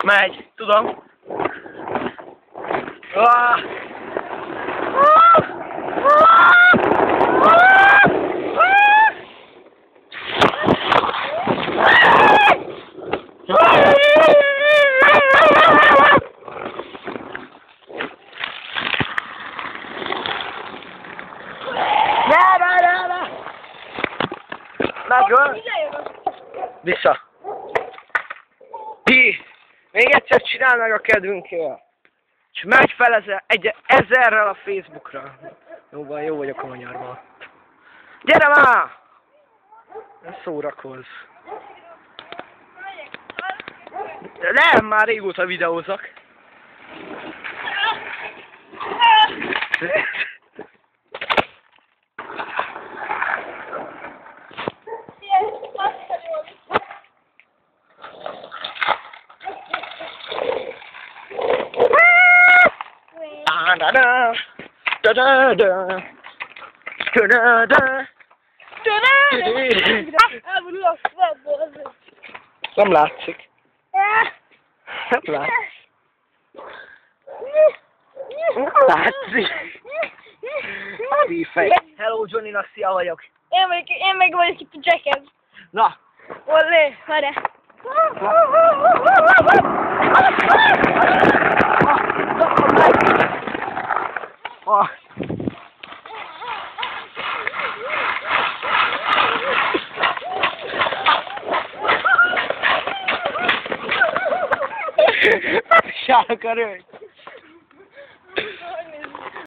Megy, tudom. Megöl! Vissza! Még egyszer csinál meg a kedvünkért! És megy fel ezerrel a Facebookra! Jó vagyok a magyarban. Gyere már! Ne szórakozz! Nem, már régóta videózok. Nem látszik. Nem látszik. Nem látszik. Szívfej. Hello, Johnny-nak szia vagyok. Én meg vagyok itt a Jacket. Na. Olé, várjál. Sárga rögy.